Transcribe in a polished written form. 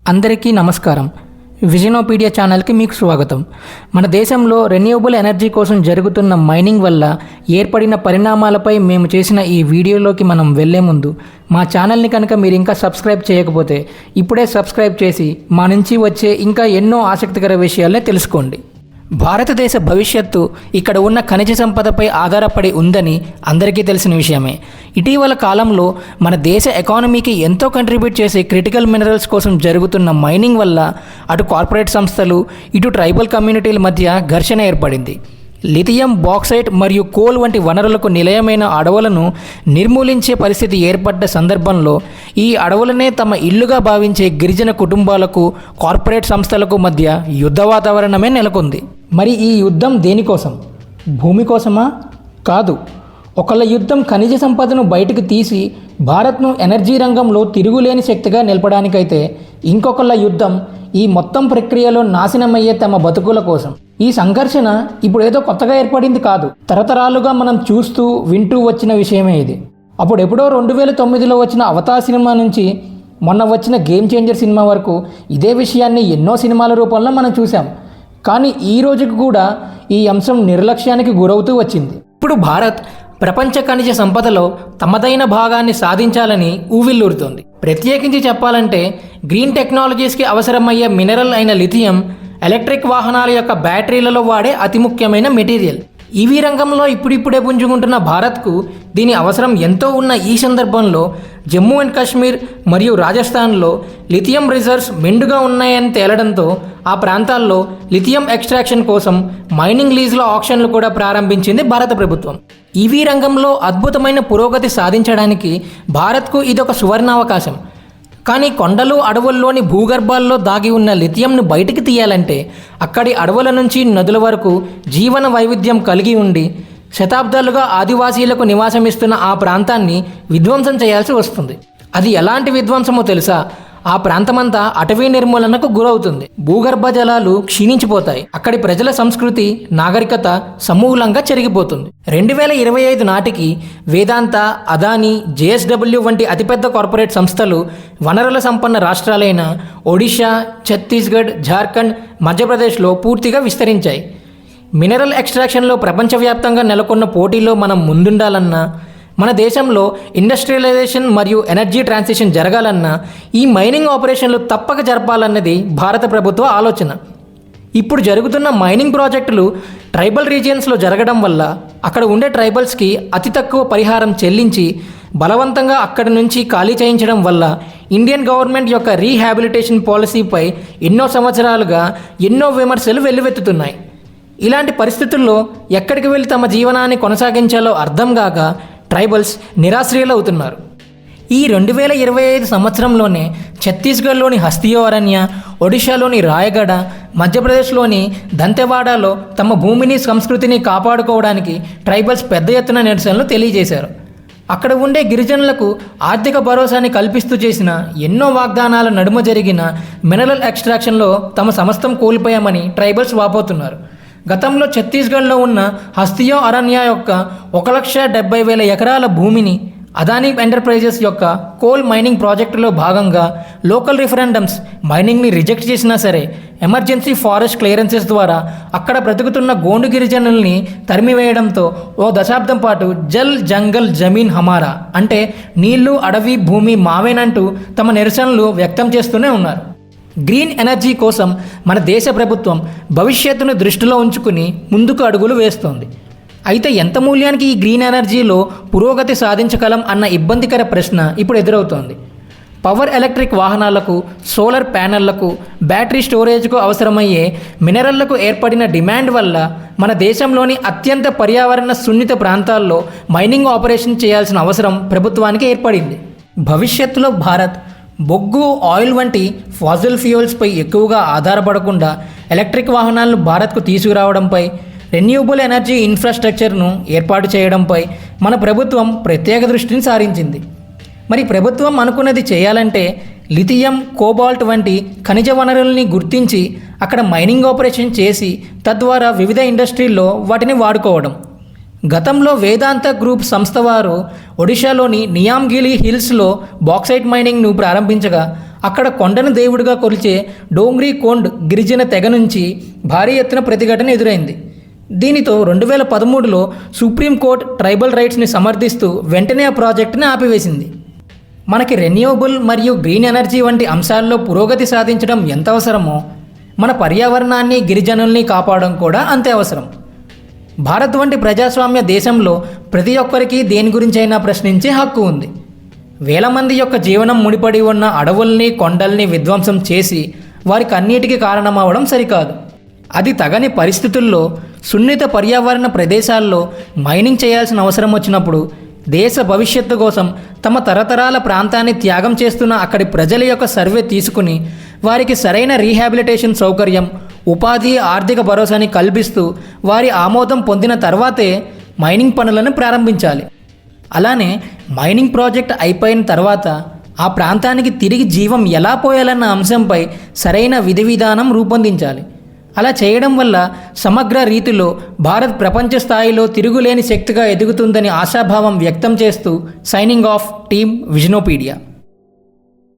అందరికీ నమస్కారం. విజనోపీడియా ఛానల్కి మీకు స్వాగతం. మన దేశంలో రెన్యూవబుల్ ఎనర్జీ కోసం జరుగుతున్న మైనింగ్ వల్ల ఏర్పడిన పరిణామాలపై మేము చేసిన ఈ వీడియోలోకి మనం వెళ్లే ముందు మా ఛానల్ని కనుక మీరు ఇంకా సబ్స్క్రైబ్ చేయకపోతే ఇప్పుడే సబ్స్క్రైబ్ చేసి మా నుంచి వచ్చే ఇంకా ఎన్నో ఆసక్తికర విషయాల్ని తెలుసుకోండి. భారతదేశ భవిష్యత్తు ఇక్కడ ఉన్న ఖనిజ సంపదపై ఆధారపడి ఉందని అందరికీ తెలిసిన విషయమే. ఇటీవల కాలంలో మన దేశ ఎకానమీకి ఎంతో కంట్రిబ్యూట్ చేసే క్రిటికల్ మినరల్స్ కోసం జరుగుతున్న మైనింగ్ వల్ల అటు కార్పొరేట్ సంస్థలు ఇటు ట్రైబల్ కమ్యూనిటీల మధ్య ఘర్షణ ఏర్పడింది. లిథియం, బాక్సైట్ మరియు కోల్ వంటి వనరులకు నిలయమైన అడవులను నిర్మూలించే పరిస్థితి ఏర్పడ్డ సందర్భంలో ఈ అడవులనే తమ ఇల్లుగా భావించే గిరిజన కుటుంబాలకు, కార్పొరేట్ సంస్థలకు మధ్య యుద్ధ వాతావరణమే నెలకొంది. మరి ఈ యుద్ధం దేనికోసం? భూమి కోసమా? కాదు. ఒకళ్ళ యుద్ధం ఖనిజ సంపదను బయటకు తీసి భారత్ను ఎనర్జీ రంగంలో తిరుగులేని శక్తిగా నిలపడానికైతే, ఇంకొకళ్ళ యుద్ధం ఈ మొత్తం ప్రక్రియలో నాశనమయ్యే తమ బతుకుల కోసం. ఈ సంఘర్షణ ఇప్పుడు ఏదో కొత్తగా ఏర్పడింది కాదు. తరతరాలుగా మనం చూస్తూ వింటూ వచ్చిన విషయమే ఇది. అప్పుడెప్పుడో 2009లో వచ్చిన అవతార్ సినిమా నుంచి మొన్న వచ్చిన గేమ్ చేంజర్ సినిమా వరకు ఇదే విషయాన్ని ఎన్నో సినిమాల రూపంలో మనం చూసాం. కానీ ఈ రోజుకి కూడా ఈ అంశం నిర్లక్ష్యానికి గురవుతూ వచ్చింది. ఇప్పుడు భారత్ ప్రపంచ ఖనిజ సంపదలో తమదైన భాగాన్ని సాధించాలని ఊవిల్లూరుతోంది. ప్రత్యేకించి చెప్పాలంటే గ్రీన్ టెక్నాలజీస్కి అవసరమయ్యే మినరల్ అయిన లిథియం ఎలక్ట్రిక్ వాహనాల యొక్క బ్యాటరీలలో వాడే అతి ముఖ్యమైన మెటీరియల్. ఈవీ రంగంలో ఇప్పుడిప్పుడే పుంజుకుంటున్న భారత్కు దీని అవసరం ఎంతో ఉన్న ఈ సందర్భంలో జమ్మూ అండ్ కాశ్మీర్ మరియు రాజస్థాన్లో లిథియం రిజర్వ్స్ మెండుగా ఉన్నాయని తేలడంతో ఆ ప్రాంతాల్లో లిథియం ఎక్స్ట్రాక్షన్ కోసం మైనింగ్ లీజ్ల ఆక్షన్లు కూడా ప్రారంభించింది భారత ప్రభుత్వం. ఈవీ రంగంలో అద్భుతమైన పురోగతి సాధించడానికి భారత్కు ఇదొక సువర్ణావకాశం. కానీ కొండలు, అడవుల్లోని భూగర్భాల్లో దాగి ఉన్న లిథియంను బయటికి తీయాలంటే అక్కడి అడవుల నుంచి నదుల వరకు జీవన వైవిధ్యం కలిగి ఉండి శతాబ్దాలుగా ఆదివాసీలకు నివాసమిస్తున్న ఆ ప్రాంతాన్ని విధ్వంసం చేయాల్సి వస్తుంది. అది ఎలాంటి విధ్వంసమో తెలుసా? ఆ ప్రాంతమంతా అటవీ నిర్మూలనకు గురవుతుంది. భూగర్భ జలాలు క్షీణించిపోతాయి. అక్కడి ప్రజల సంస్కృతి, నాగరికత సమూలంగా చెరిగిపోతుంది. 2025 నాటికి వేదాంత, అదానీ, JSW వంటి అతిపెద్ద కార్పొరేట్ సంస్థలు వనరుల సంపన్న రాష్ట్రాలైన ఒడిషా, ఛత్తీస్గఢ్, జార్ఖండ్, మధ్యప్రదేశ్లో పూర్తిగా విస్తరించాయి. మినరల్ ఎక్స్ట్రాక్షన్లో ప్రపంచవ్యాప్తంగా నెలకొన్న పోటీలో మనం ముందుండాలన్నా, మన దేశంలో ఇండస్ట్రియలైజేషన్ మరియు ఎనర్జీ ట్రాన్సిషన్ జరగాలన్నా ఈ మైనింగ్ ఆపరేషన్లు తప్పక జరపాలన్నది భారత ప్రభుత్వ ఆలోచన. ఇప్పుడు జరుగుతున్న మైనింగ్ ప్రాజెక్టులు ట్రైబల్ రీజియన్స్లో జరగడం వల్ల అక్కడ ఉండే ట్రైబల్స్కి అతి తక్కువ పరిహారం చెల్లించి బలవంతంగా అక్కడి నుంచి ఖాళీ చేయించడం వల్ల ఇండియన్ గవర్నమెంట్ యొక్క రీహాబిలిటేషన్ పాలసీపై ఎన్నో సంవత్సరాలుగా ఎన్నో విమర్శలు వెల్లువెత్తుతున్నాయి. ఇలాంటి పరిస్థితుల్లో ఎక్కడికి వెళ్ళి తమ జీవనాన్ని కొనసాగించాలో అర్థం కాక ట్రైబల్స్ నిరాశ్రయులవుతున్నారు. ఈ 2025 సంవత్సరంలోనే ఛత్తీస్గఢ్లోని హస్తియో అరణ్య, ఒడిశాలోని రాయగడ, మధ్యప్రదేశ్లోని దంతెవాడలో తమ భూమిని, సంస్కృతిని కాపాడుకోవడానికి ట్రైబల్స్ పెద్ద ఎత్తున నిరసనలు తెలియజేశారు. అక్కడ ఉండే గిరిజనులకు ఆర్థిక భరోసాని కల్పిస్తూ చేసిన ఎన్నో వాగ్దానాల నడుమ జరిగిన మినరల్ ఎక్స్ట్రాక్షన్లో తమ సమస్తం కోల్పోయామని ట్రైబల్స్ వాపోతున్నారు. గతంలో ఛత్తీస్గఢ్లో ఉన్న హస్తియో అరణ్య యొక్క 1,70,000 ఎకరాల భూమిని అదానీ ఎంటర్ప్రైజెస్ యొక్క కోల్ మైనింగ్ ప్రాజెక్టులో భాగంగా లోకల్ రిఫరెండమ్స్ మైనింగ్ని రిజెక్ట్ చేసినా సరే ఎమర్జెన్సీ ఫారెస్ట్ క్లియరెన్సెస్ ద్వారా అక్కడ బ్రతుకుతున్న గోండు గిరిజనుల్ని తరిమివేయడంతో ఓ దశాబ్దం పాటు జల్ జంగల్ జమీన్ హమారా అంటే నీళ్లు, అడవి, భూమి మావేనంటూ తమ నిరసనలు వ్యక్తం చేస్తూనే ఉన్నారు. గ్రీన్ ఎనర్జీ కోసం మన దేశ ప్రభుత్వం భవిష్యత్తును దృష్టిలో ఉంచుకుని ముందుకు అడుగులు వేస్తోంది. అయితే ఎంత మూల్యానికి ఈ గ్రీన్ ఎనర్జీలో పురోగతి సాధించగలం అన్న ఇబ్బందికర ప్రశ్న ఇప్పుడు ఎదురవుతోంది. పవర్ ఎలక్ట్రిక్ వాహనాలకు, సోలార్ ప్యానెళ్లకు, బ్యాటరీ స్టోరేజ్కు అవసరమయ్యే మినరళ్లకు ఏర్పడిన డిమాండ్ వల్ల మన దేశంలోని అత్యంత పర్యావరణ సున్నిత ప్రాంతాల్లో మైనింగ్ ఆపరేషన్ చేయాల్సిన అవసరం ప్రభుత్వానికి ఏర్పడింది. భవిష్యత్తులో భారత్ బొగ్గు, ఆయిల్ వంటి ఫాసిల్ ఫ్యూయల్స్పై ఎక్కువగా ఆధారపడకుండా ఎలక్ట్రిక్ వాహనాలను భారత్కు తీసుకురావడంపై, రెన్యూవబుల్ ఎనర్జీ ఇన్ఫ్రాస్ట్రక్చర్ను ఏర్పాటు చేయడంపై మన ప్రభుత్వం ప్రత్యేక దృష్టిని సారించింది. మరి ప్రభుత్వం అనుకున్నది చేయాలంటే లిథియం, కోబాల్ట్ వంటి ఖనిజ వనరుల్ని గుర్తించి అక్కడ మైనింగ్ ఆపరేషన్ చేసి తద్వారా వివిధ ఇండస్ట్రీల్లో వాటిని వాడుకోవడం. గతంలో వేదాంత గ్రూప్ సంస్థ వారు ఒడిశాలోని నియామ్గిలి హిల్స్లో బాక్సైట్ మైనింగ్ను ప్రారంభించగా అక్కడ కొండను దేవుడిగా కొలిచే డోంగ్రీ కొండ్ గిరిజన తెగ నుంచి భారీ ఎత్తున ప్రతిఘటన ఎదురైంది. దీనితో 2013లో సుప్రీంకోర్టు ట్రైబల్ రైట్స్ని సమర్థిస్తూ వెంటనే ఆ ప్రాజెక్టుని ఆపివేసింది. మనకి రెన్యూవబుల్ మరియు గ్రీన్ ఎనర్జీ వంటి అంశాల్లో పురోగతి సాధించడం ఎంత అవసరమో మన పర్యావరణాన్ని గిరిజనుల్ని కాపాడడం కూడా అంతే అవసరం. భారత్ వంటి ప్రజాస్వామ్య దేశంలో ప్రతి ఒక్కరికి దేని గురించైనా ప్రశ్నించే హక్కు ఉంది. వేల మంది యొక్క జీవనం ముడిపడి ఉన్న అడవుల్ని కొండల్ని విధ్వంసం చేసి వారికి అన్నిటికీ కారణమవడం సరికాదు. అది తగని పరిస్థితుల్లో సున్నిత పర్యావరణ ప్రదేశాల్లో మైనింగ్ చేయాల్సిన అవసరం వచ్చినప్పుడు దేశ భవిష్యత్తు కోసం తమ తరతరాల ప్రాంతాన్ని త్యాగం చేస్తున్న అక్కడి ప్రజల యొక్క సర్వే తీసుకుని వారికి సరైన రీహాబిలిటేషన్ సౌకర్యం, ఉపాధి, ఆర్థిక భరోసాని కల్పిస్తూ వారి ఆమోదం పొందిన తర్వాతే మైనింగ్ పనులను ప్రారంభించాలి. అలానే మైనింగ్ ప్రాజెక్ట్ అయిపోయిన తర్వాత ఆ ప్రాంతానికి తిరిగి జీవం ఎలా పోయాలన్న అంశంపై సరైన విధి విధానం రూపొందించాలి. అలా చేయడం వల్ల సమగ్ర రీతిలో భారత్ ప్రపంచ స్థాయిలో తిరుగులేని శక్తిగా ఎదుగుతుందని ఆశాభావం వ్యక్తం చేస్తూ సైనింగ్ ఆఫ్ టీమ్ విజనోపీడియా.